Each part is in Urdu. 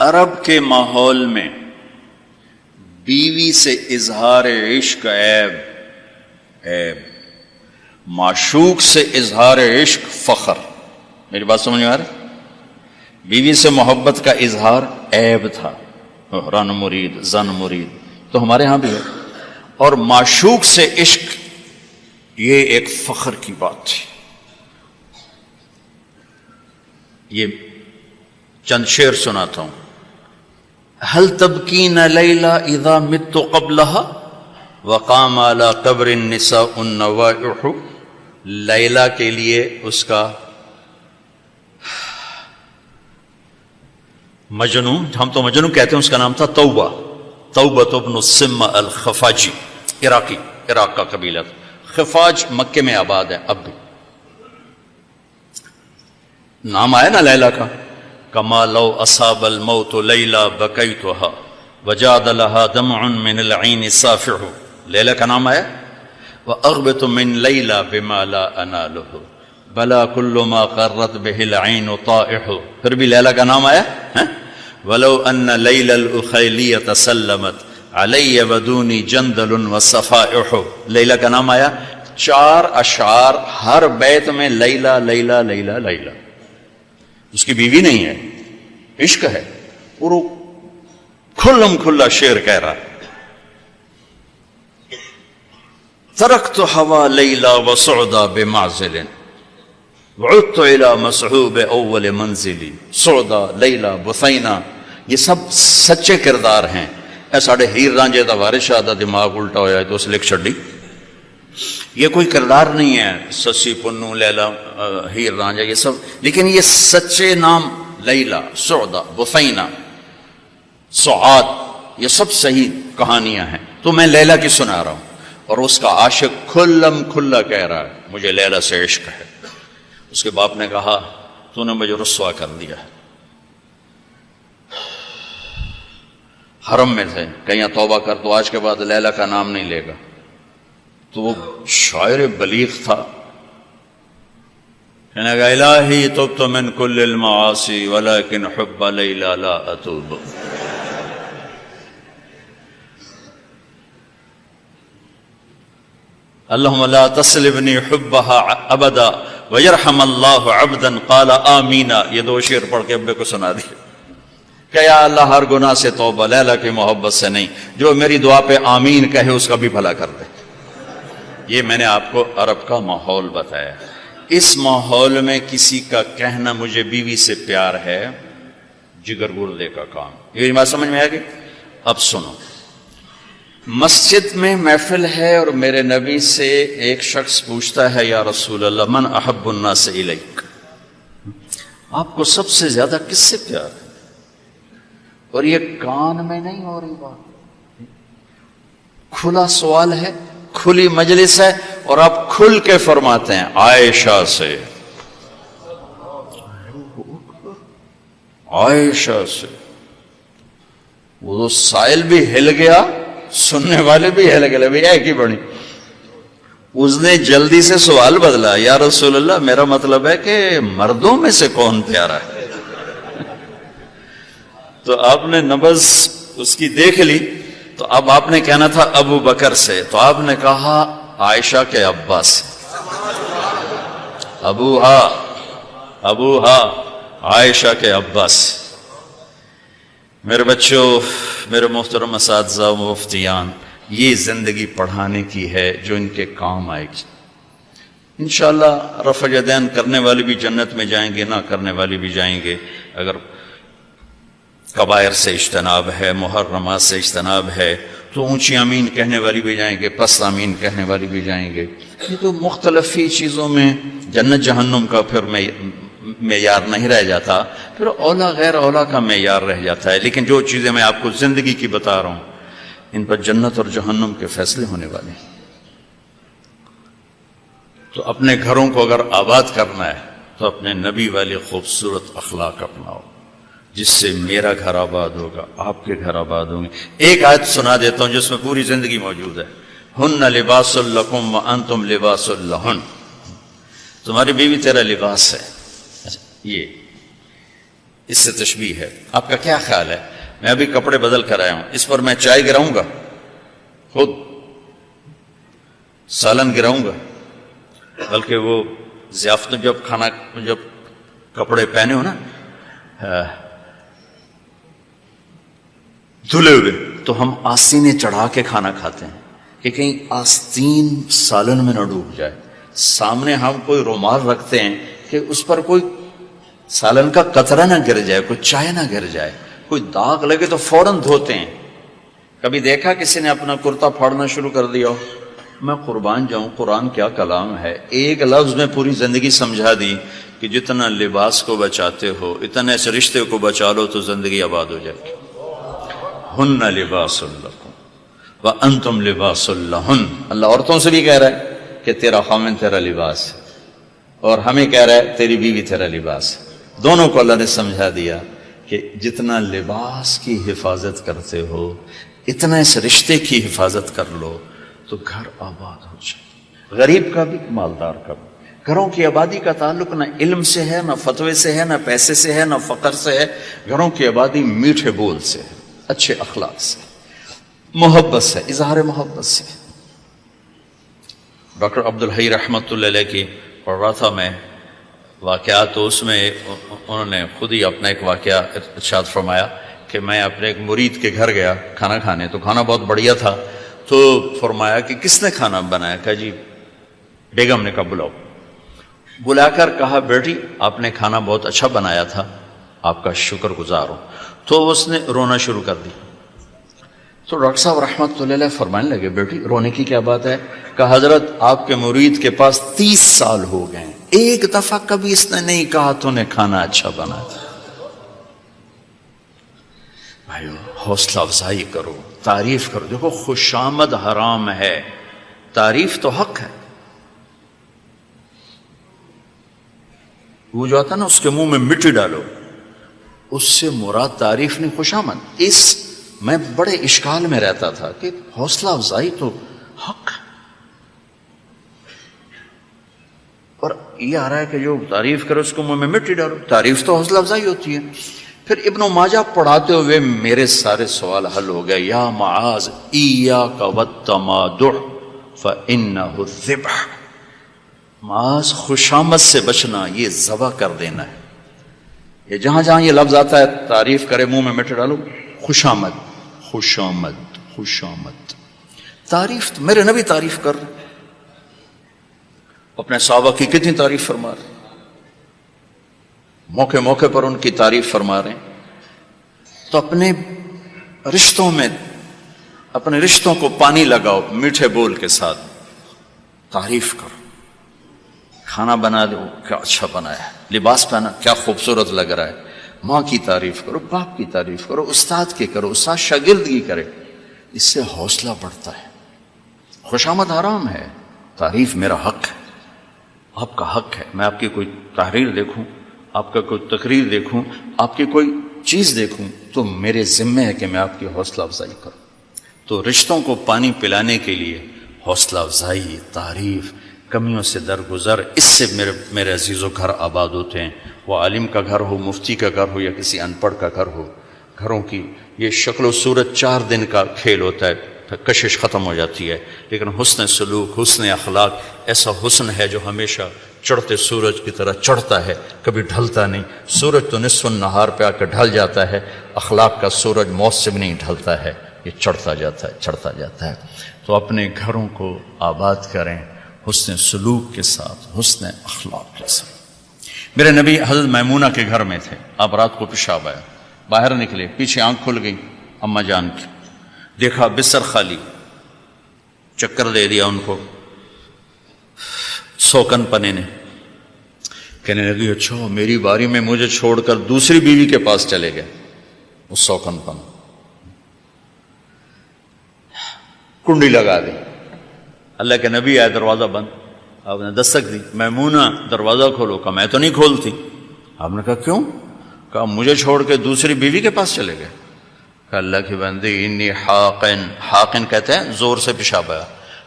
عرب کے ماحول میں بیوی سے اظہار عشق عیب، معشوق سے اظہار عشق فخر۔ میری بات سمجھ میں آ رہی؟ بیوی سے محبت کا اظہار عیب تھا، رن مرید زن مرید، تو ہمارے ہاں بھی ہے، اور معشوق سے عشق یہ ایک فخر کی بات تھی۔ یہ چند شعر سناتا ہوں۔ هل تبکین لیلا اذا مت قبلها وقام على قبر النساء النوائح۔ لیلا کے لیے اس کا مجنو، ہم تو مجنو کہتے ہیں، اس کا نام تھا توبہ، توبہ ابن السم الخفاجی، عراق کا قبیلہ تھا۔ خفاج مکے میں آباد ہے اب بھی، نام آیا نا لیلا کا۔ کما لو اصاب الموت لیلا بکیتها وجاد لها دمع من العین صافح، لیلا کا نام آیا۔ واغبط من لیلا بما لا اناله بلا كل ما قرت به العین طائح، پھر بھی لیلا کا نام آیا۔ ولو ان لیلا الاخیلیۃ سلمت علی ودونی جندل وصفائح، لیلا کا نام آیا۔ 4 اشعار ہر بیت میں لیلا لیلا لیلا لیلا، اس کی بیوی نہیں ہے، عشق ہے، اور وہ کھلم کھلا شعر کہہ رہا ہے۔ ترکت ہوا لیلا وسعدا بمعزل وعدت الى مسحوب اول منزلی، سعدا لیلا بثینا، یہ سب سچے کردار ہیں۔ اے ساڑھے ہیر رانجے دا وارث شاہ دا دماغ الٹا ہویا ہے تو اس لکھ چھڑی، یہ کوئی کردار نہیں ہے، سسی پنو لیلا ہیر رانجا یہ سب، لیکن یہ سچے نام لیلا، سعدا، بثینا، سعاد، یہ سب صحیح کہانیاں ہیں۔ تو میں لیلا کی سنا رہا ہوں، اور اس کا عاشق کھلم کھلا کہہ رہا ہے مجھے لیلا سے عشق ہے۔ اس کے باپ نے کہا تو نے مجھے رسوا کر دیا۔ حرم میں تھے، کہیں توبہ کر تو آج کے بعد لیلا کا نام نہیں لے گا۔ تو وہ شاعر بلیغ تھا، کہنے گا الہی تبت من کل المعاصی ولکن حب لیلا لا اتوب۔ اللہم لا تسلبنی حبها ابدا ویرحم اللہ عبدا قال آمین۔ یہ 2 شعر پڑھ کے ابے کو سنا دیا کہ یا اللہ ہر گناہ سے توبہ، لیلا کی محبت سے نہیں، جو میری دعا پہ آمین کہے اس کا بھی بھلا کر دے۔ یہ میں نے آپ کو عرب کا ماحول بتایا۔ اس ماحول میں کسی کا کہنا مجھے بیوی سے پیار ہے جگر گردے کا کام۔ یہ بات سمجھ میں آ گئی؟ اب سنو، مسجد میں محفل ہے اور میرے نبی سے ایک شخص پوچھتا ہے یا رسول اللہ من احب الناس الیک، آپ کو سب سے زیادہ کس سے پیار ہے؟ اور یہ کان میں نہیں ہو رہی بات، کھلا سوال ہے، کھلی مجلس ہے، اور آپ کھل کے فرماتے ہیں عائشہ سے، عائشہ سے۔ وہ سائل بھی ہل گیا، سننے والے بھی ہل گئے، بھی ایک ہی بڑی۔ اس نے جلدی سے سوال بدلا، یا رسول اللہ میرا مطلب ہے کہ مردوں میں سے کون پیارا ہے؟ تو آپ نے نبض اس کی دیکھ لی، تو اب آپ نے کہنا تھا ابو بکر سے، تو آپ نے کہا عائشہ کے ابا سے، ابوہا عائشہ کے ابا سے۔ میرے بچوں، میرے محترم اساتذہ و مفتیان، یہ زندگی پڑھانے کی ہے جو ان کے کام آئے گی انشاءاللہ۔ رفع یدین کرنے والے بھی جنت میں جائیں گے، نہ کرنے والے بھی جائیں گے، اگر کبائر سے اجتناب ہے، محرمات سے اجتناب ہے تو اونچی امین کہنے والی بھی جائیں گے، پست امین کہنے والی بھی جائیں گے۔ یہ تو مختلف ہی چیزوں میں جنت جہنم کا پھر معیار نہیں رہ جاتا، پھر اولا غیر اولا کا معیار رہ جاتا ہے۔ لیکن جو چیزیں میں آپ کو زندگی کی بتا رہا ہوں، ان پر جنت اور جہنم کے فیصلے ہونے والے ہیں۔ تو اپنے گھروں کو اگر آباد کرنا ہے تو اپنے نبی والے خوبصورت اخلاق اپناؤ، جس سے میرا گھر آباد ہوگا، آپ کے گھر آباد ہوں گے۔ ایک آیت سنا دیتا ہوں جس میں پوری زندگی موجود ہے۔ ہن لباس لکم وانتم لباس لہن، تمہاری بیوی تیرا لباس ہے۔ یہ اس سے تشبیہ ہے. آپ کا کیا خیال ہے؟ میں ابھی کپڑے بدل کر آیا ہوں، اس پر میں چائے گراؤں گا؟ خود سالن گراؤں گا؟ بلکہ وہ ضیافت جب کپڑے پہنے ہو نا دھلے ہوئے، تو ہم آستینیں چڑھا کے کھانا کھاتے ہیں کہ کہیں آستین سالن میں نہ ڈوب جائے. سامنے ہم کوئی رومال رکھتے ہیں کہ اس پر کوئی سالن کا قطرہ نہ گر جائے، کوئی چائے نہ گر جائے، کوئی داغ لگے تو فوراً دھوتے ہیں. کبھی دیکھا کسی نے اپنا کرتا پھاڑنا شروع کر دیا ہو؟ میں قربان جاؤں، قرآن کیا کلام ہے. ایک لفظ میں پوری زندگی سمجھا دی کہ جتنا لباس کو بچاتے ہو اتنے اس رشتے کو بچا لو تو زندگی آباد ہو جائے گی. ہن لباس لکم وانتم لباس لہن. اللہ عورتوں سے بھی کہہ رہا ہے کہ تیرا خامن تیرا لباس ہے، اور ہمیں کہہ رہا ہے تیری بیوی تیرا لباس ہے. دونوں کو اللہ نے سمجھا دیا کہ جتنا لباس کی حفاظت کرتے ہو اتنا اس رشتے کی حفاظت کر لو تو گھر آباد ہو جائے. غریب کا بھی مالدار کا بھی. گھروں کی آبادی کا تعلق نہ علم سے ہے، نہ فتوے سے ہے، نہ پیسے سے ہے، نہ فقر سے ہے. گھروں کی آبادی میٹھے بول سے ہے، اچھے اخلاق سے، محبت سے، اظہار محبت سے. ڈاکٹر عبدالحی رحمۃ اللہ علیہ کی پڑھ رہا تھا میں واقعات، تو اس میں انہوں نے خود ہی اپنا ایک واقعہ ارشاد فرمایا کہ میں اپنے ایک مرید کے گھر گیا کھانا کھانے، تو کھانا بہت بڑھیا تھا. تو فرمایا کہ کس نے کھانا بنایا؟ کہا جی بیگم نے. کہا بلاؤ. بلا کر کہا بیٹی آپ نے کھانا بہت اچھا بنایا تھا، آپ کا شکر گزار ہوں. تو اس نے رونا شروع کر دی. تو ڈاکٹر صاحب رحمۃ اللہ علیہ فرمانے لگے بیٹی رونے کی کیا بات ہے؟ کہا حضرت آپ کے مرید کے پاس 30 سال ہو گئے ہیں، ایک دفعہ کبھی اس نے نہیں کہا تو نے کھانا اچھا بنایا. بھائیو حوصلہ افزائی کرو، تعریف کرو. دیکھو خوشامد حرام ہے، تعریف تو حق ہے. وہ جو آتا نا اس کے منہ میں مٹی ڈالو، اس سے مراد تعریف نہیں خوشامد. میں بڑے اشکال میں رہتا تھا کہ حوصلہ افزائی تو حق ہے، اور یہ آ رہا ہے کہ جو تعریف کرو اس کو منہ میں مٹی ڈالو. تعریف تو حوصلہ افزائی ہوتی ہے. پھر ابن ماجہ پڑھاتے ہوئے میرے سارے سوال حل ہو گئے. یا معاذ ایاک والتمادح فانہ الذبح. معاذ خوشامد سے بچنا، یہ ذبح کر دینا ہے. یہ جہاں جہاں یہ لفظ آتا ہے تعریف کرے منہ میں مٹی ڈالو، خوشامد خوشامد خوشامد. تعریف میرے نبی تعریف کر رہے، اپنے صحابہ کی کتنی تعریف فرما رہے، موقع موقع پر ان کی تعریف فرما رہے ہیں. تو اپنے رشتوں کو پانی لگاؤ میٹھے بول کے ساتھ، تعریف کرو. کھانا بنا دو کیا اچھا بنایا ہے، لباس پہنا کیا خوبصورت لگ رہا ہے. ماں کی تعریف کرو، باپ کی تعریف کرو، استاد کی کرو، استاد شاگردگی کرے. اس سے حوصلہ بڑھتا ہے. خوشامد حرام ہے، تعریف میرا حق ہے، آپ کا حق ہے. میں آپ کی کوئی تحریر دیکھوں، آپ کا کوئی تقریر دیکھوں، آپ کی کوئی چیز دیکھوں تو میرے ذمہ ہے کہ میں آپ کی حوصلہ افزائی کروں. تو رشتوں کو پانی پلانے کے لیے حوصلہ افزائی، تعریف، کمیوں سے درگزر، اس سے میرے عزیزوں گھر آباد ہوتے ہیں. وہ عالم کا گھر ہو، مفتی کا گھر ہو، یا کسی ان پڑھ کا گھر ہو. گھروں کی یہ شکل و صورت 4 دن کا کھیل ہوتا ہے، پھر کشش ختم ہو جاتی ہے. لیکن حسن سلوک، حسن اخلاق ایسا حسن ہے جو ہمیشہ چڑھتے سورج کی طرح چڑھتا ہے، کبھی ڈھلتا نہیں. سورج تو نصف النہار پہ آ کر ڈھل جاتا ہے، اخلاق کا سورج موت سے بھی نہیں ڈھلتا ہے، یہ چڑھتا جاتا ہے چڑھتا جاتا ہے. تو اپنے گھروں کو آباد کریں حسن سلوک کے ساتھ، حسن اخلاق کے ساتھ. میرے نبی حضرت میمونہ کے گھر میں تھے. اب رات کو پیشاب آیا، باہر نکلے، پیچھے آنکھ کھل گئی اماں جان کی، دیکھا بستر خالی، چکر دے دیا ان کو. سوکن پنے نے کہنے لگی اچھا میری باری میں مجھے چھوڑ کر دوسری بیوی کے پاس چلے گئے. وہ سوکن پن کنڈی لگا دی. اللہ کے نبی آئے، دروازہ بند. آپ نے دستک دی، میمونہ دروازہ کھولو. کہا میں تو نہیں کھولتی. آپ نے کہا کیوں؟ کہا مجھے چھوڑ کے دوسری بیوی کے پاس چلے گئے. کہا اللہ کی بندی انی حاقن، حاقن کہتے ہیں زور سے پیشاب آیا.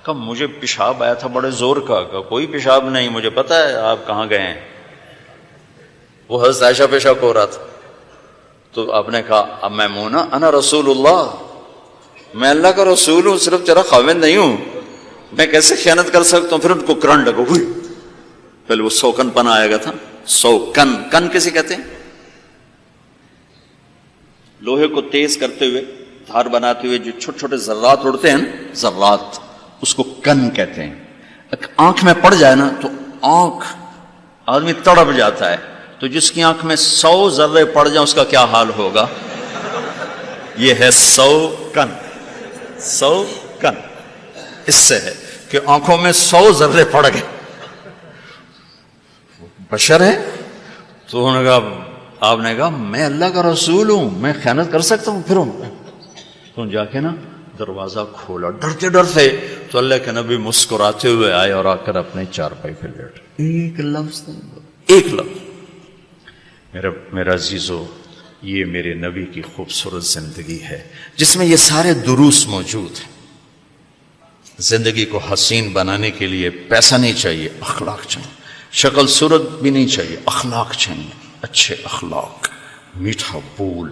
کہا مجھے پیشاب آیا تھا بڑے زور کا. کہا کوئی پیشاب نہیں، مجھے پتا ہے آپ کہاں گئے ہیں. وہ حضرت عائشہ پیشاب ہو رہا تھا. تو آپ نے کہا اب میمونہ انا رسول اللہ، میں اللہ کا رسول ہوں، صرف تیرا خاوند نہیں ہوں، میں کیسے خیانت کر سکتا ہوں؟ پھر ان کو کرنٹ لگا، ہوئی پہلے وہ سوکن پنا آئے گا تھا، سوکن، کن کسے کہتے ہیں؟ لوہے کو تیز کرتے ہوئے، دھار بناتے ہوئے جو چھوٹے چھوٹے ذرات اڑتے ہیں، ذرات، اس کو کن کہتے ہیں۔ آنکھ میں پڑ جائے نا تو آنکھ آدمی تڑپ جاتا ہے، تو جس کی آنکھ میں 100 ذرے پڑ جائیں اس کا کیا حال ہوگا؟ یہ ہے 100 کن، 100 کن اس سے ہے کہ آنکھوں میں 100 ذرے پڑ گئے، بشر ہے۔ تو انہوں نے کہا، آپ نے کہا میں اللہ کا رسول ہوں، میں خیانت کر سکتا ہوں؟ پھر تو جا کے نا دروازہ کھولا ڈرتے ڈرتے، تو اللہ کے نبی مسکراتے ہوئے آئے اور آ کر اپنے چارپائی پہ لیٹ، ایک لفظ ایک لفظ۔ میرا عزیزو، یہ میرے نبی کی خوبصورت زندگی ہے جس میں یہ سارے دروس موجود ہیں۔ زندگی کو حسین بنانے کے لیے پیسہ نہیں چاہیے، اخلاق چاہیے، شکل صورت بھی نہیں چاہیے، اخلاق چاہیے، اچھے اخلاق، میٹھا بول،